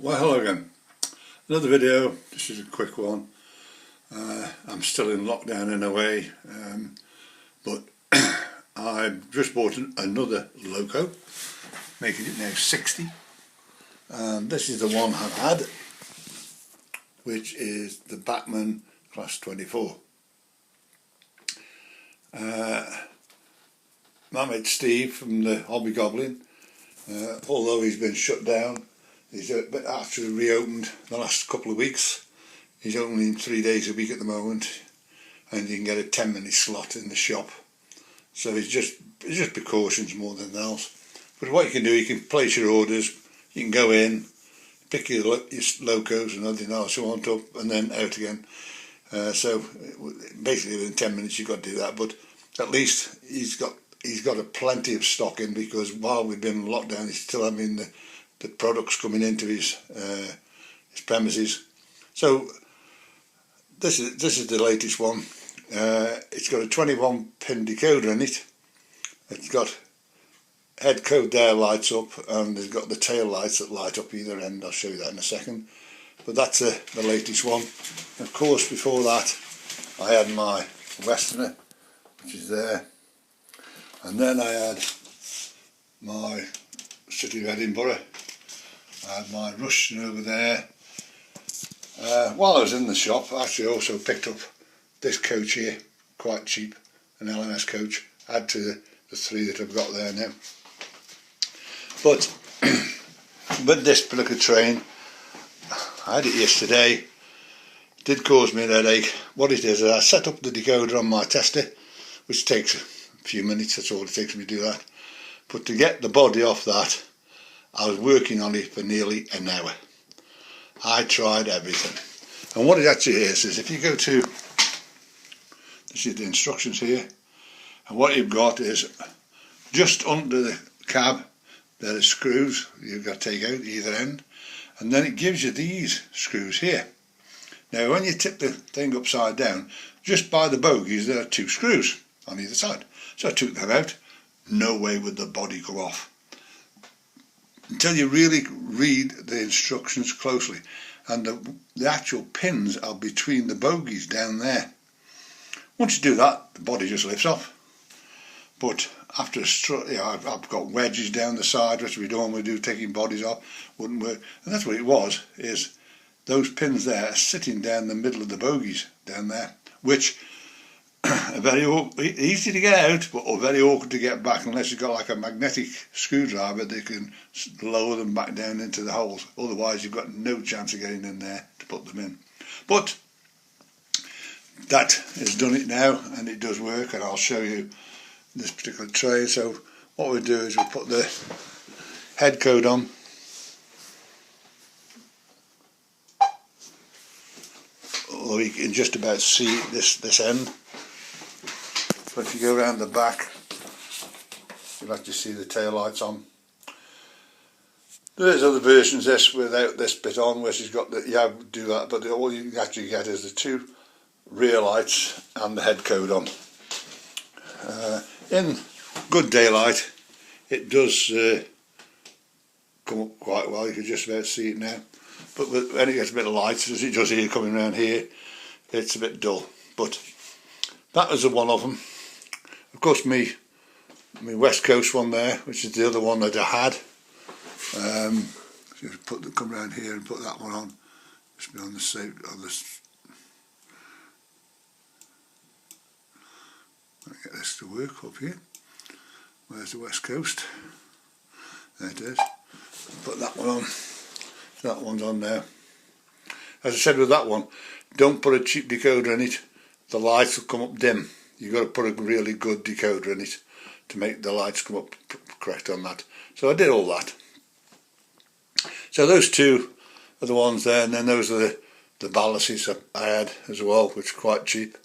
Well, hello again. Another video. This is a quick one. I'm still in lockdown in a way, but I've just bought another loco, making it now 60. This is the one I've had, which is the Bachmann Class 24. My mate Steve from the Hobby Goblin, although he's been shut down, he's actually reopened the last couple of weeks. He's only 3 days a week at the moment, and you can get a 10-minute slot in the shop. So it's just precautions more than else. But what you can do, you can place your orders. You can go in, pick your locos and everything else you want up, and then out again. So basically within 10 minutes you've got to do that. But at least he's got a plenty of stock in, because while we've been in lockdown, he's still having the products coming into his premises. So this is the latest one. It's got a 21-pin decoder in it. It's got head code there lights up, and it's got the tail lights that light up either end. I'll show you that in a second. But that's the latest one. Of course, before that, I had my Westerner, which is there, and then I had my City of Edinburgh. I had my Russian over there. While I was in the shop, I actually also picked up this coach here, quite cheap, an LMS coach. Add to the three that I've got there now. But with this particular train, I had it yesterday. It did cause me a headache. What it is I set up the decoder on my tester, which takes a few minutes. That's all it takes me to do that. But to get the body off that, I was working on it for nearly an hour. I tried everything. And what it actually is if you go to, this is the instructions here, and what you've got is just under the cab, there are screws you've got to take out either end, and then it gives you these screws here. Now when you tip the thing upside down, just by the bogies there are two screws on either side. So I took them out. No way would the body come off until you really read the instructions closely, and the actual pins are between the bogies down there. Once you do that, the body just lifts off. But after I've got wedges down the side, which we don't normally do, taking bodies off, wouldn't work. And that's what it was, is those pins there are sitting down the middle of the bogies down there, which are very easy to get out, but very awkward to get back, unless you've got like a magnetic screwdriver that can lower them back down into the holes. Otherwise you've got no chance of getting in there to put them in. But that has done it now, and it does work, and I'll show you this particular tray. So what we do is we put the head code on. Although you can just about see this end. But if you go around the back, you'll actually see the tail lights on. There's other versions of this without this bit on, which has got do that, but all you actually get is the two rear lights and the head code on. In good daylight, it does come up quite well. You can just about see it now. But when it gets a bit of light, as it does here coming around here, it's a bit dull. But that was one of them. Of course, my West Coast one there, which is the other one that I had. Just come around here and put that one on. Just be on the same on this. Let me get this to work up here. Where's the West Coast? There it is. Put that one on. That one's on there. As I said with that one, don't put a cheap decoder in it. The lights will come up dim. You've got to put a really good decoder in it to make the lights come up correct on that. So I did all that. So those two are the ones there, and then those are the ballasts I had as well, which are quite cheap.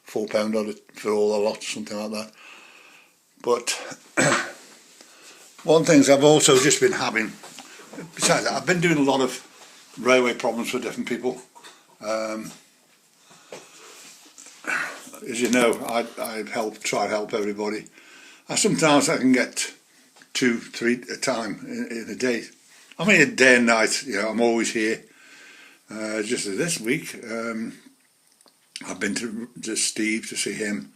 £4 on it for all the lot, something like that. But one thing I've also just been having, besides that, I've been doing a lot of railway problems for different people. As you know, I try to help everybody. Sometimes I can get 2, 3 at a time in a day I'm here day and night. I'm always here. Just this week, I've been to Steve to see him.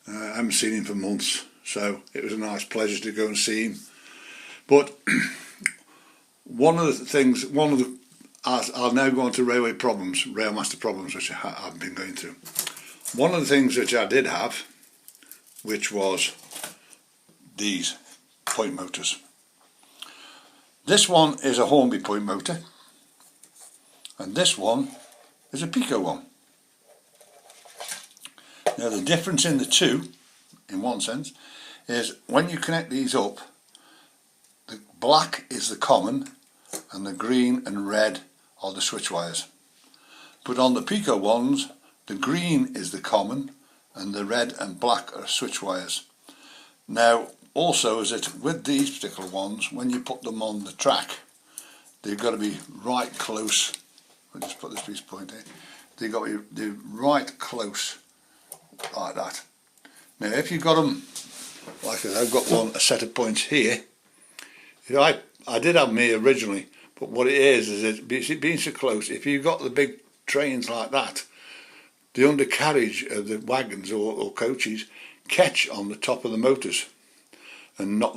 I haven't seen him for months, so it was a nice pleasure to go and see him. But I'll now go on to Railmaster problems, which I've been going through. One of the things which I did have, which was these point motors. This one is a Hornby point motor, and this one is a Pico one. Now the difference in the two, in one sense, is when you connect these up, the black is the common and the green and red are the switch wires. But on the Pico ones, the green is the common and the red and black are switch wires. Now also is it with these particular ones, when you put them on the track, they've got to be right close. I'll just put this piece of point here. They've got to be right close like that. Now if you've got them like that, I've got a set of points here. I did have them here originally, but what it is it being so close, if you've got the big trains like that, the undercarriage of the wagons or coaches catch on the top of the motors and knock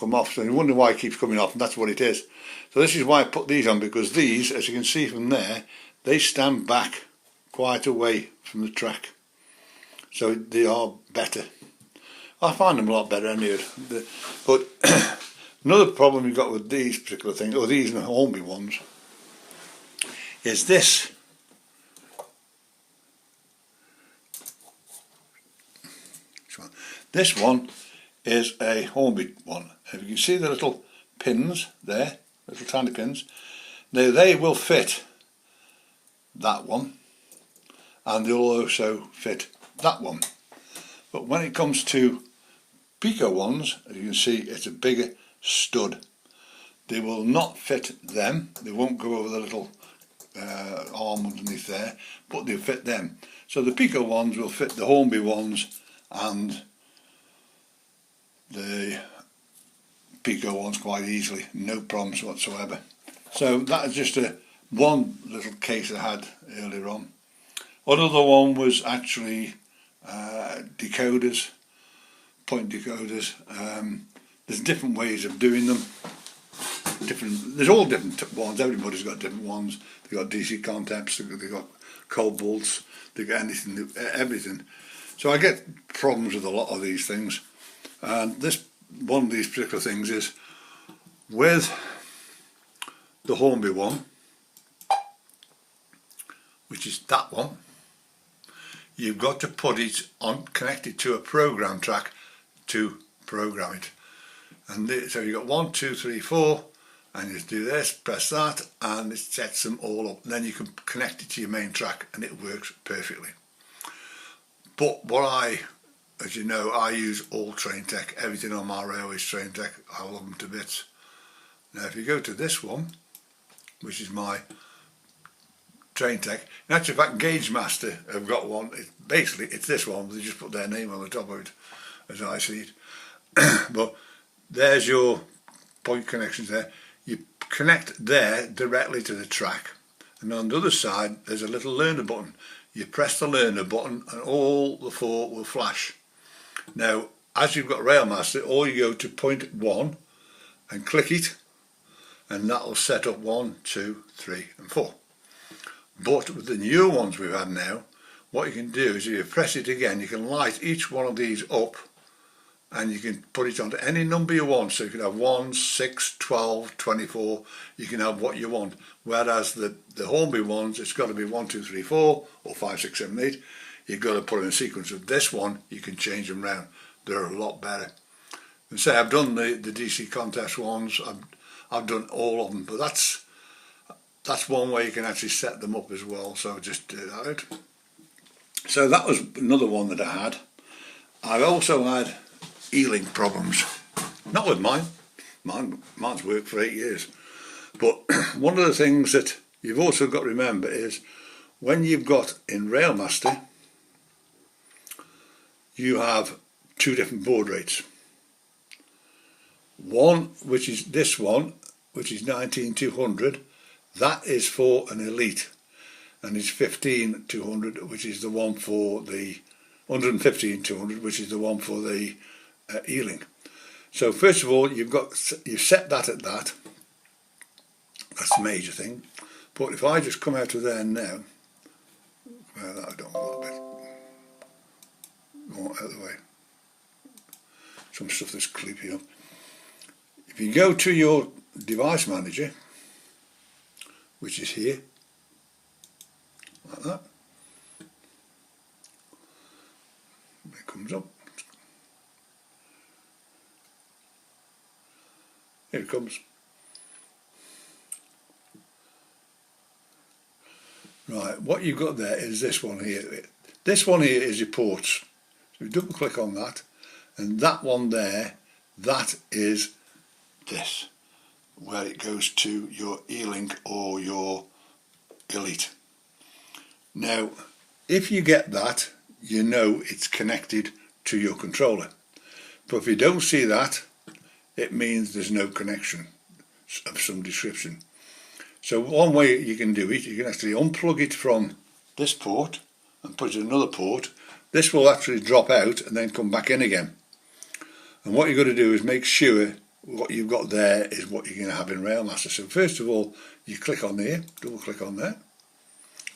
them off. So you wonder why it keeps coming off, and that's what it is. So this is why I put these on, because these, as you can see from there, they stand back quite away from the track. So they are better. I find them a lot better anyway. But another problem you've got with these particular things, or these Hornby ones, is this. This one is a Hornby one. If you can see the little pins there, little tiny pins, now they will fit that one, and they'll also fit that one. But when it comes to Pico ones, as you can see, it's a bigger stud. They will not fit them. They won't go over the little arm underneath there, but they'll fit them. So the Pico ones will fit the Hornby ones and the Pico ones quite easily, no problems whatsoever. So that is just one little case I had earlier on. Another one was actually decoders, point decoders. There's different ways of doing them. There's all different ones. Everybody's got different ones. They've got DC contacts, they've got cold bolts, they've got anything, everything. So I get problems with a lot of these things. And one of these particular things is with the Hornby one, which is that one, you've got to put it on, connected to a program track to program it. And so you've got 1, 2, 3, 4, and you do this, press that, and it sets them all up. And then you can connect it to your main track, and it works perfectly. But as you know, I use all train tech. Everything on my railway is train tech. I love them to bits. Now if you go to this one, which is my train tech, in actual fact Gagemaster have got one. It's this one, they just put their name on the top of it, as I see it. But there's your point connections there. You connect there directly to the track, and on the other side there's a little learner button. You press the learner button and all the 4 will flash. Now as you've got Railmaster, all you go to point 1 and click it, and that will set up 1, 2, 3 and 4. But with the newer ones we've had now, what you can do is if you press it again, you can light each one of these up, and you can put it onto any number you want. So you can have 1, 6, 12, 24, you can have what you want. Whereas the Hornby ones, it's got to be 1, 2, 3, 4 or 5, 6, 7, 8. You've got to put in a sequence. Of this one, you can change them round. They're a lot better. And say I've done the DC contest ones, I've done all of them, but that's one way you can actually set them up as well. So just do that out. So that was another one that I had. I've also had E-link problems. Not with mine. Mine's worked for 8 years. But one of the things that you've also got to remember is when you've got in Railmaster, you have 2 different baud rates. One, which is this one, which is 19200, that is for an elite, and it's 15200, which is the one for the 115,200, which is the one for the E-Link. So first of all, you set that at that. That's the major thing. But if I just come out of there now, well, I don't want that bit. Go out of the way. Some stuff that's creepy up. If you go to your device manager, which is here, like that, it comes up. Here it comes. Right, what you've got there is this one here. This one here is your ports. So you double click on that, and that one there, that is this, where it goes to your E-Link or your Elite. Now, if you get that, you know it's connected to your controller. But if you don't see that, it means there's no connection of some description. So one way you can do it, you can actually unplug it from this port and put it in another port. This will actually drop out and then come back in again. And what you've got to do is make sure what you've got there is what you're going to have in Railmaster. So first of all, you click on there, double click on there,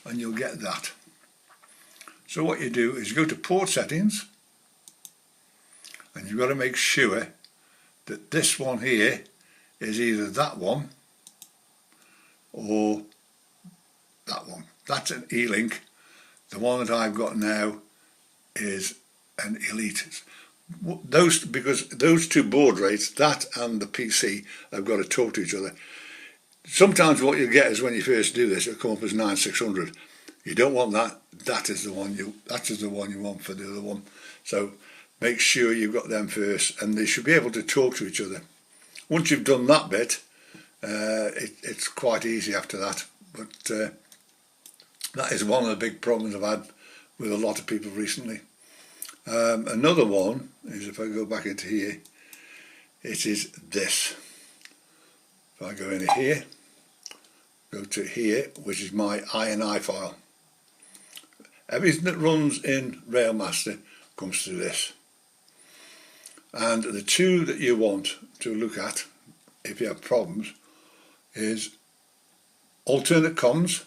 and you'll get that. So what you do is go to port settings, and you've got to make sure that this one here is either that one or that one. That's an E-Link. The one that I've got now is an Elite. Because those two baud rates, that and the PC, have got to talk to each other. Sometimes what you get is when you first do this, it'll come up as 9600. You don't want that. That is the one you want for the other one. So make sure you've got them first, and they should be able to talk to each other. Once you've done that bit, it's quite easy after that. But that is one of the big problems I've had with a lot of people recently. Another one is, if I go back into here, it is this. If I go into here, go to here, which is my INI file. Everything that runs in Railmaster comes through this. And the two that you want to look at, if you have problems, is alternate comms,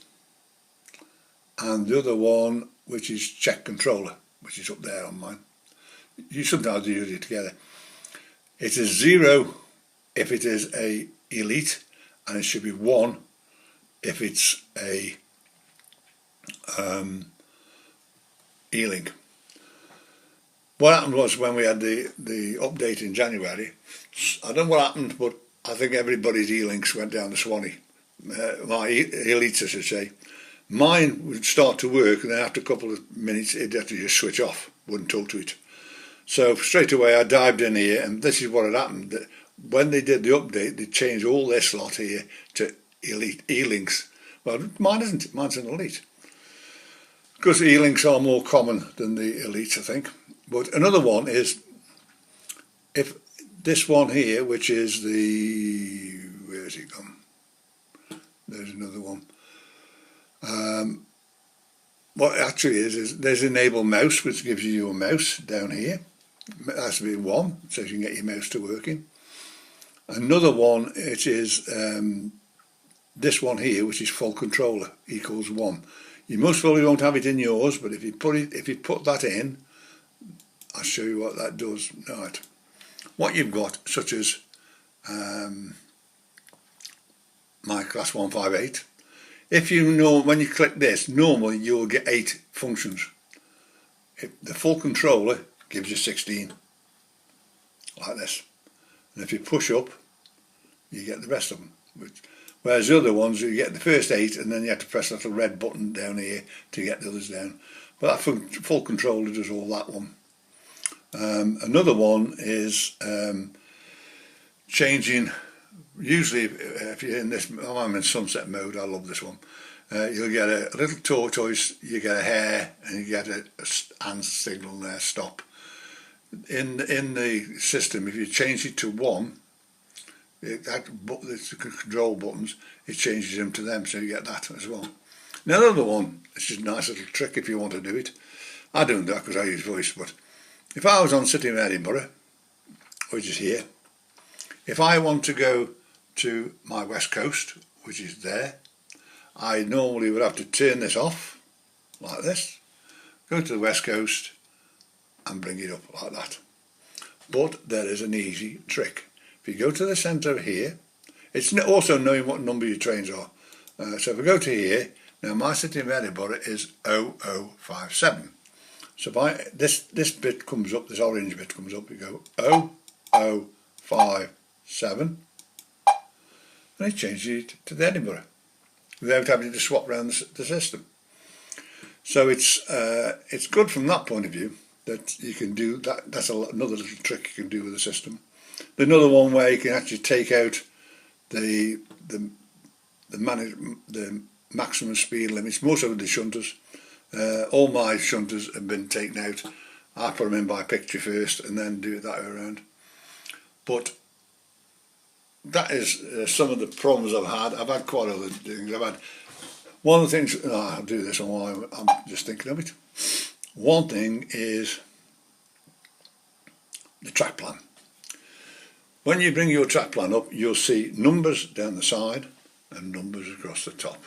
and the other one, which is check controller, which is up there on mine. You sometimes use it together. It is 0 if it is a Elite, and it should be 1 if it's a E-Link. What happened was, when we had the update in January, I don't know what happened, but I think everybody's E-Links went down the Swanee. My Elites, I should say. Mine would start to work, and then after a couple of minutes it'd have to just switch off, wouldn't talk to it. So straight away I dived in here, and this is what had happened. When they did the update, they changed all this lot here to Elite E-Links. Well, mine isn't, mine's an Elite. Because E-Links are more common than the Elites, I think. But another one is, if this one here, which is the, where's it gone? There's another one. What it actually is there's enable mouse, which gives you your mouse down here. It has to be 1, so you can get your mouse to working. Another one, it is this one here, which is full controller, equals 1. You most probably won't have it in yours, but if you put that in, I'll show you what that does. Right. What you've got, such as my class 158. If you know, when you click this, normally you'll get 8 functions. The full controller gives you 16, like this. And if you push up, you get the rest of them. Whereas the other ones, you get the first 8, and then you have to press that little red button down here to get the others down. But that full controller does all that one. Another one is changing. Usually, if you're in this, I'm in sunset mode, I love this one. You'll get a little tortoise, you get a hare, and you get a hand signal there, stop. In the system, if you change it to 1, the control buttons, it changes them to them, so you get that as well. Now the other one, it's just a nice little trick if you want to do it. I don't do that because I use voice, but if I was on City of Edinburgh, which is here, if I want to go to my west coast, which is there, I normally would have to turn this off, like this, go to the west coast and bring it up like that. But there is an easy trick. If you go to the centre here, it's also knowing what number your trains are. So if I go to here, now my City of Edinburgh is 0057. So if this bit comes up, this orange bit comes up, you go 0057, and it changes it to the Edinburgh without having to swap around the system. So it's good from that point of view that you can do that. That's another little trick you can do with the system. Another one where you can actually take out the maximum speed limits. Most of the shunters, all my shunters have been taken out. I put them in by picture first and then do it that way around. But that is some of the problems I've had. I've had quite other things. I've had one of the things. I'll do this one while I'm just thinking of it. One thing is the track plan. When you bring your track plan up, you'll see numbers down the side and numbers across the top.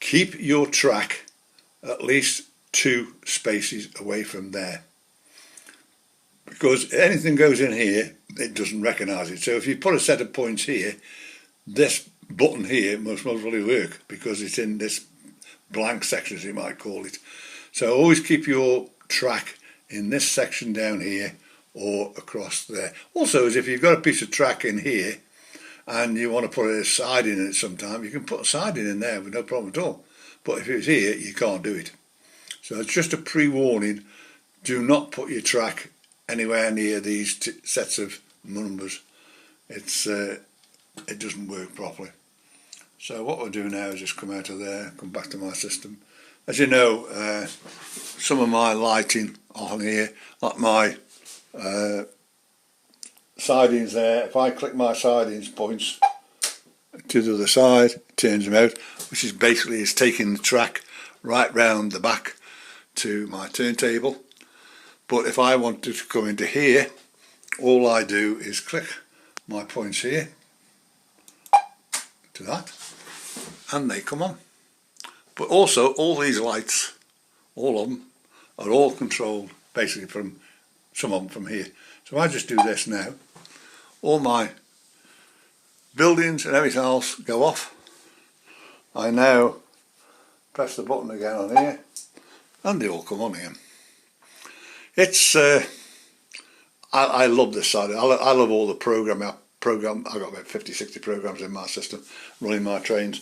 Keep your track at least 2 spaces away from there, because anything goes in here, it doesn't recognise it. So if you put a set of points here, this button here must probably work because it's in this blank section, as you might call it. So always keep your track in this section down here or across there. Also, as if you've got a piece of track in here and you want to put a siding in it sometime, you can put a siding in there with no problem at all. But if it's here, you can't do it. So it's just a pre-warning. Do not put your track anywhere near these sets of numbers. It doesn't work properly. So what we'll do now is just come out of there, come back to my system. As you know, some of my lighting on here, like my sidings there, if I click my sidings points to the other side, it turns them out, which is basically is taking the track right round the back to my turntable. But if I wanted to come into here, all I do is click my points here to that, and they come on. But also all these lights, all of them, are all controlled basically from some of them from here. So if I just do this now, all my buildings and everything else go off. I now press the button again on here and they all come on again. It's I love this side. I love all the program. I've got about 50-60 programs in my system running my trains.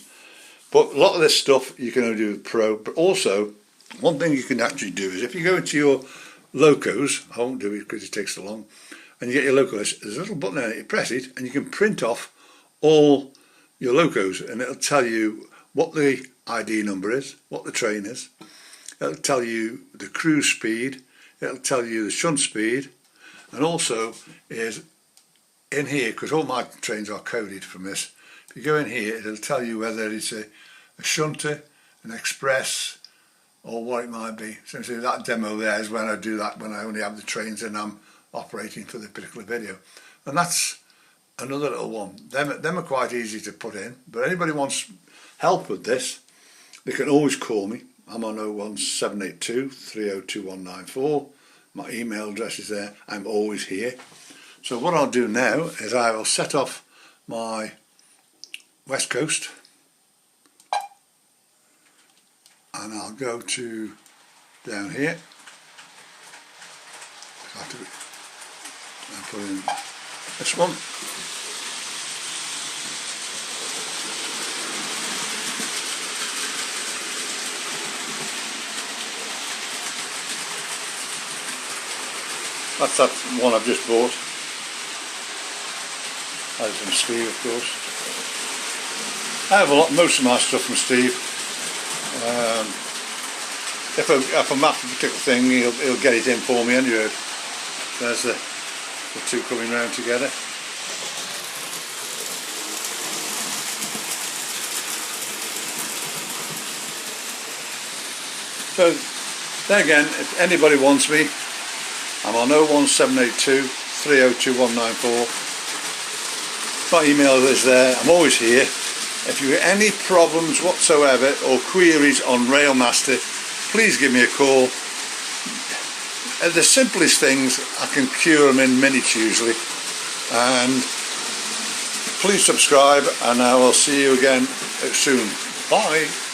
But a lot of this stuff you can only do with Pro. But also, one thing you can actually do is if you go into your locos, I won't do it because it takes so long, and you get your locos, there's a little button there, you press it and you can print off all your locos, and it'll tell you what the ID number is, what the train is, it'll tell you the cruise speed, it'll tell you the shunt speed, and also is in here, because all my trains are coded from this, if you go in here it'll tell you whether it's a shunter, an express, or what it might be. So that demo there is when I do that, when I only have the trains and I'm operating for the particular video. And that's another little one. Them are quite easy to put in, but anybody wants help with this, they can always call me. I'm on 01782 302194. My email address is there. I'm always here. So what I'll do now is I will set off my west coast and I'll go to down here. I'll put in this one. That's that one I've just bought. That is from Steve, of course. I have most of my stuff from Steve. If I map a particular thing, he'll get it in for me anyway. There's the two coming round together. So there again, if anybody wants me, I'm on 01782 302194. My email is there. I'm always here. If you have any problems whatsoever or queries on Railmaster, please give me a call. The simplest things, I can cure them in minutes usually. And please subscribe, and I will see you again soon. Bye.